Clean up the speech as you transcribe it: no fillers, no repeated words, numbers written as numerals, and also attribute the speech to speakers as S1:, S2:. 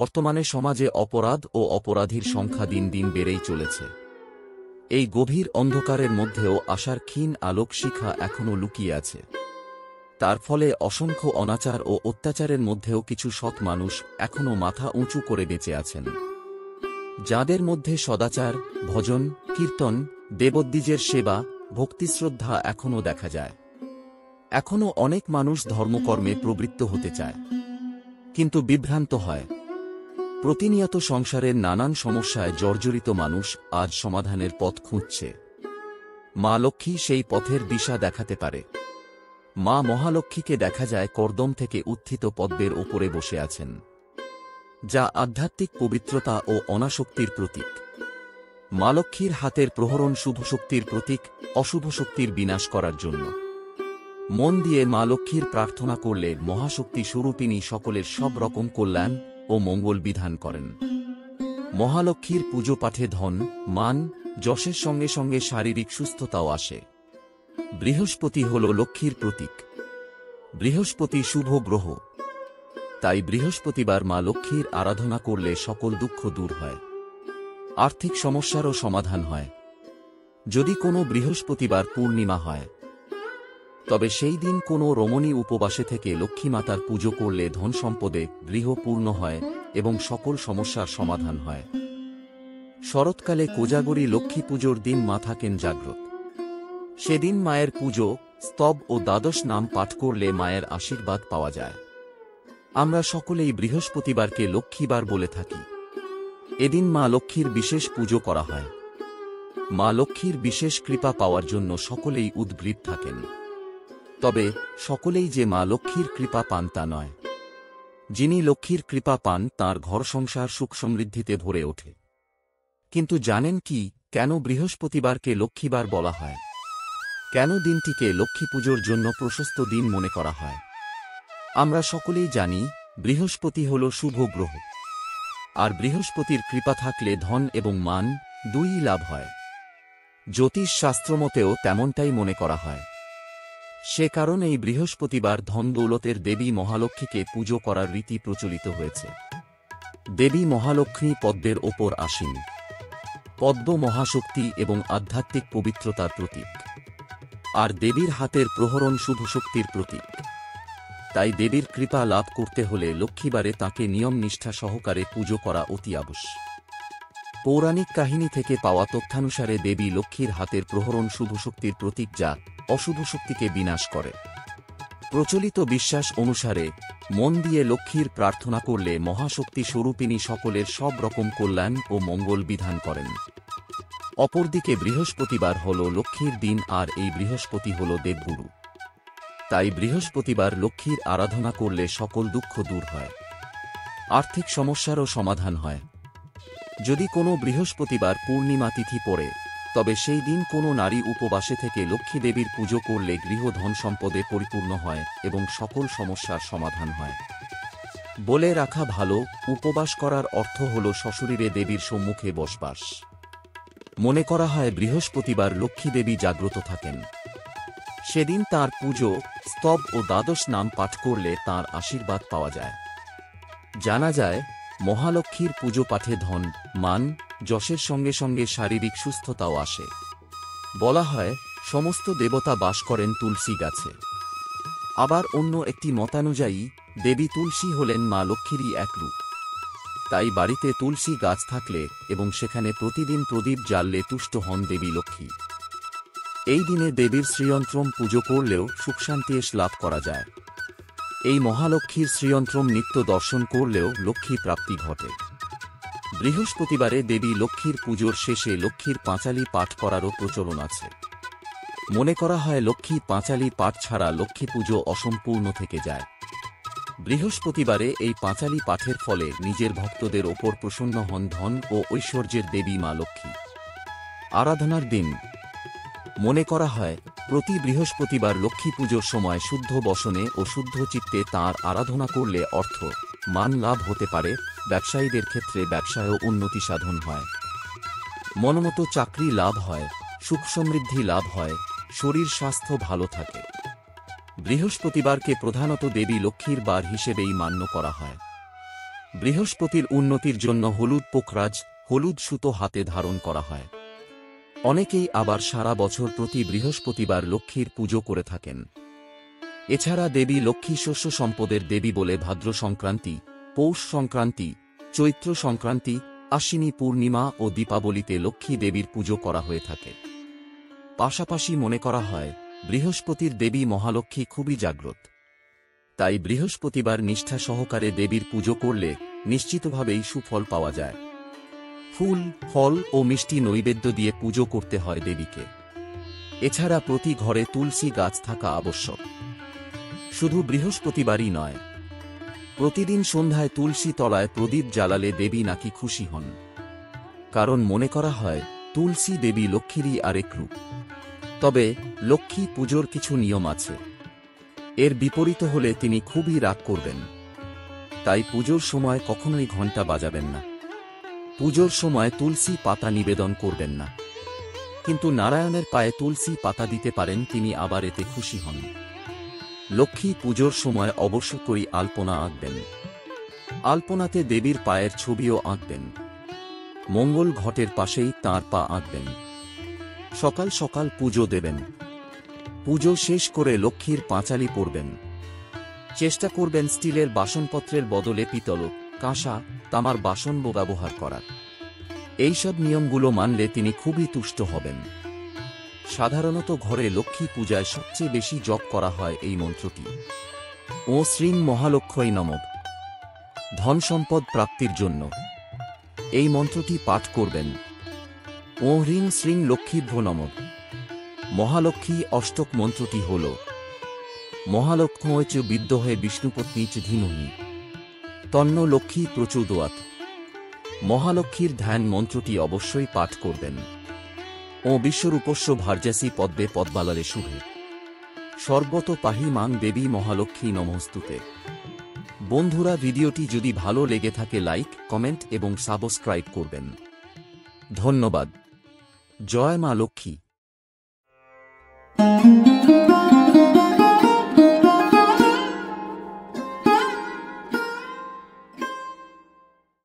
S1: বর্তমানে সমাজে অপরাধ ও অপরাধীর সংখ্যা দিন দিন বেড়েই চলেছে। এই গভীর অন্ধকারের মধ্যেও আশার ক্ষীণ আলোক শিখা এখনও লুকিয়ে আছে। তার ফলে অসংখ্য অনাচার ও অত্যাচারের মধ্যেও কিছু সৎ মানুষ এখনও মাথা উঁচু করে বেঁচে আছেন, যাদের মধ্যে সদাচার, ভজন, কীর্তন, দেবদ্বীজের সেবা, ভক্তিশ্রদ্ধা এখনও দেখা যায়। এখনও অনেক মানুষ ধর্মকর্মে প্রবৃত্ত হতে চায়, কিন্তু বিভ্রান্ত হয়। প্রতিনিয়ত সংসারের নানান সমস্যায় জর্জরিত মানুষ আজ সমাধানের পথ খুঁজছে। মা লক্ষ্মী সেই পথের দিশা দেখাতে পারে। মা মহালক্ষ্মীকে দেখা যায় কর্দম থেকে উত্থিত পদ্মের ওপরে বসে আছেন, যা আধ্যাত্মিক পবিত্রতা ও অনাসক্তির প্রতীক। মা লক্ষ্মীর হাতের প্রহরণ শুভ শক্তির প্রতীক, অশুভ শক্তির বিনাশ করার জন্য। মন দিয়ে মা লক্ষ্মীর প্রার্থনা করলে মহাশক্তি স্বরূপিণী সকলের সব রকম কল্যাণ ও মঙ্গল বিধান করেন। মহালক্ষ্মীর পুজো পাঠে ধন, মান, যশের সঙ্গে সঙ্গে শারীরিক সুস্থতাও আসে। বৃহস্পতি হল লক্ষ্মীর প্রতীক। বৃহস্পতি শুভ গ্রহ, তাই বৃহস্পতিবার মা লক্ষ্মীর আরাধনা করলে সকল দুঃখ দূর হয়, আর্থিক সমস্যারও সমাধান হয়। যদি কোনো বৃহস্পতিবার পূর্ণিমা হয়, তবে সেই দিন কোনো রমণী উপবাসে থেকে লক্ষ্মীমাতার পুজো করলে ধন সম্পদে গৃহ পূর্ণ হয় এবং সকল সমস্যার সমাধান হয়। শরৎকালে কোজাগরী লক্ষ্মী পুজোর দিন মা থাকেন জাগ্রত। সেদিন মায়ের পুজো, স্তব ও দ্বাদশ নাম পাঠ করলে মায়ের আশীর্বাদ পাওয়া যায়। আমরা সকলেই বৃহস্পতিবারকে লক্ষ্মীবার বলে থাকি। এদিন মা লক্ষ্মীর বিশেষ পুজো করা হয়। মা লক্ষ্মীর বিশেষ কৃপা পাওয়ার জন্য সকলেই উদ্গ্রীব থাকেন। তবে সকলেই যে মা লক্ষ্মীর কৃপা পান তা নয়। যিনি লক্ষ্মীর কৃপা পান তাঁর ঘর সংসার সুখ সমৃদ্ধিতে ভরে ওঠে। কিন্তু জানেন কি, কেন বৃহস্পতিবারকে লক্ষ্মীবার বলা হয়? কেন দিনটিকে লক্ষ্মী পুজোর জন্য প্রশস্ত দিন মনে করা হয়? আমরা সকলেই জানি, বৃহস্পতি হল শুভ গ্রহ, আর বৃহস্পতির কৃপা থাকলে ধন এবং মান দুইই লাভ হয়। জ্যোতিষ শাস্ত্রমতেও তেমনটাই মনে করা হয়। সে কারণেই বৃহস্পতিবার ধন দৌলতের দেবী মহালক্ষ্মীকে পুজো করার রীতি প্রচলিত হয়েছে। দেবী মহালক্ষ্মী পদ্মের ওপর আসীন। পদ্ম মহাশক্তি এবং আধ্যাত্মিক পবিত্রতার প্রতীক, আর দেবীর হাতের প্রহরণ শুভ শক্তির প্রতীক। তাই দেবীর কৃপা লাভ করতে হলে লক্ষ্মীবারে তাঁকে নিয়ম নিষ্ঠা সহকারে পুজো করা অতি আবশ্যক। পৌরাণিক কাহিনী থেকে পাওয়া তথ্যানুসারে দেবী লক্ষ্মীর হাতের প্রহরণ শুভ শক্তির প্রতীক, যা অশুভ শক্তিকে বিনাশ করে। প্রচলিত বিশ্বাস অনুসারে মন দিয়ে লক্ষ্মীর প্রার্থনা করলে মহাশক্তি স্বরূপিণী সকলের সব রকম কল্যাণ ও মঙ্গল বিধান করেন। অপরদিকে বৃহস্পতিবার হল লক্ষ্মীর দিন, আর এই বৃহস্পতি হল দেবগুরু। তাই বৃহস্পতিবার লক্ষ্মীর আরাধনা করলে সকল দুঃখ দূর হয়, আর্থিক সমস্যারও সমাধান হয়। যদি কোনো বৃহস্পতিবার পূর্ণিমা তিথি পড়ে, তবে সেই দিন কোনো নারী উপবাসে থেকে লক্ষ্মী দেবীর পুজো করলে গৃহ ধন সম্পদে পরিপূর্ণ হয় এবং সকল সমস্যার সমাধান হয়। বলে রাখা ভালো, উপবাস করার অর্থ হল সশরীরে দেবীর সম্মুখে বসবাস। মনে করা হয় বৃহস্পতিবার লক্ষ্মী দেবী জাগ্রত থাকেন। সেদিন তাঁর পুজো, স্তব ও দ্বাদশ নাম পাঠ করলে তাঁর আশীর্বাদ পাওয়া যায়। জানা যায়, মহালক্ষ্মীর পুজো পাঠে ধন, মান, যশের সঙ্গে সঙ্গে শারীরিক সুস্থতাও আসে। বলা হয়, সমস্ত দেবতা বাস করেন তুলসী গাছে। আবার অন্য একটি মতানুযায়ী দেবী তুলসী হলেন মা লক্ষ্মীরই এক রূপ। তাই বাড়িতে তুলসী গাছ থাকলে এবং সেখানে প্রতিদিন প্রদীপ জ্বাললে তুষ্ট হন দেবী লক্ষ্মী। এই দিনে দেবীর শ্রীয়ন্ত্রম পুজো করলেও সুখশান্তি লাভ করা যায়। এই মহালক্ষ্মীর শ্রীয়ন্ত্রম নিত্য দর্শন করলেও লক্ষ্মী প্রাপ্তি ঘটে। বৃহস্পতিবারে দেবী লক্ষ্মীর পুজোর শেষে লক্ষ্মীর পাঁচালী পাঠ করারও প্রচলন আছে। মনে করা হয় লক্ষ্মী পাঁচালী পাঠ ছাড়া লক্ষ্মী পুজো অসম্পূর্ণ থেকে যায়। বৃহস্পতিবারে এই পাঁচালী পাঠের ফলে নিজের ভক্তদের ওপর প্রসন্ন হন ধন ও ঐশ্বর্যের দেবী মা লক্ষ্মী। আরাধনার দিন মনে করা হয়, প্রতি বৃহস্পতিবার লক্ষ্মী পুজোর সময় শুদ্ধ বসনে ও শুদ্ধ চিত্তে তাঁর আরাধনা করলে অর্থ, মান লাভ হতে পারে। ব্যবসায়ীদের ক্ষেত্রে ব্যবসায়ও উন্নতি সাধন হয়। মনমতো চাকরি লাভ হয়, সুখ সমৃদ্ধি লাভ হয়, শরীর স্বাস্থ্য ভালো থাকে। বৃহস্পতিবারকে প্রধানত দেবী লক্ষ্মীর বার হিসেবেই মান্য করা হয়। বৃহস্পতির উন্নতির জন্য হলুদ পোখরাজ, হলুদ সুতো হাতে ধারণ করা হয়। অনেকেই আবার সারা বছর প্রতি বৃহস্পতিবার লক্ষ্মীর পুজো করে থাকেন। এছাড়া দেবী লক্ষ্মী শস্য সম্পদের দেবী বলে ভাদ্র সংক্রান্তি, পৌষ সংক্রান্তি, চৈত্র সংক্রান্তি, আশ্বিনী পূর্ণিমা ও দীপাবলিতে লক্ষ্মী দেবীর পুজো করা হয়ে থাকে। পাশাপাশি মনে করা হয় বৃহস্পতির দেবী মহালক্ষ্মী খুবই জাগ্রত। তাই বৃহস্পতিবার নিষ্ঠা সহকারে দেবীর পুজো করলে নিশ্চিতভাবেই সুফল পাওয়া যায়। ফুল, ফল ও মিষ্টি নৈবেদ্য দিয়ে পুজো করতে হয় দেবীকে। এছাড়া প্রতি ঘরে তুলসী গাছ থাকা আবশ্যক। শুধু বৃহস্পতিবারই নয়, প্রতিদিন সন্ধ্যায় তুলসী তলায় প্রদীপ জ্বালালে দেবী নাকি খুশি হন। কারণ মনে করা হয় তুলসী দেবী লক্ষ্মীরই আরেক রূপ। তবে লক্ষ্মী পুজোর কিছু নিয়ম আছে। এর বিপরীত হলে তিনি খুবই রাগ করবেন। তাই পুজোর সময় কখনোই ঘণ্টা বাজাবেন না। পুজোর সময় তুলসী পাতা নিবেদন করবেন না। কিন্তু নারায়ণের পায়ে তুলসী পাতা দিতে পারেন, তিনি আবার এতে খুশি হন। লক্ষ্মী পুজোর সময় অবশ্যই আলপনা আঁকবেন। আলপনাতে দেবীর পায়ের ছবিও আঁকবেন। মঙ্গল ঘটের পাশেই তাঁর পা আঁকবেন। সকাল সকাল পুজো দেবেন। পুজো শেষ করে লক্ষ্মীর পাঁচালি পড়বেন। চেষ্টা করবেন স্টিলের বাসনপত্রের বদলে পিতল, কাঁসা, তামার বাসন ব্যবহার করার। এইসব নিয়মগুলো মানলে তিনি খুবই তুষ্ট হবেন। সাধারণত ঘরে লক্ষ্মী পূজায় সবচেয়ে বেশি জপ করা হয় এই মন্ত্রটি। ও শ্রীং মহালক্ষ্মী নমঃ। ধন সম্পদ প্রাপ্তির জন্য এই মন্ত্রটি পাঠ করবেন। ও হ্রিং শ্রীং লক্ষ্মীভ্যো নমঃ। মহালক্ষ্মী অষ্টক মন্ত্রটি হল মহালক্ষ্মী চ বিদ্মহে বিষ্ণুপত্নী চ ধীমহি তন্ন লক্ষ্মী প্রচোদয়াৎ। মহালক্ষ্মীর ধ্যান মন্ত্রটি অবশ্যই পাঠ করবেন। ও বিশ্বরূপস্য ভার্যাসি পদ্মে পদ্মালয়ে শুভে সর্বত পাহি মাং দেবী মহালক্ষ্মী নমস্তুতে। বন্ধুরা, ভিডিওটি যদি ভালো লেগে থাকে লাইক, কমেন্ট এবং সাবস্ক্রাইব করবেন। ধন্যবাদ। জয় মা লক্ষ্মী।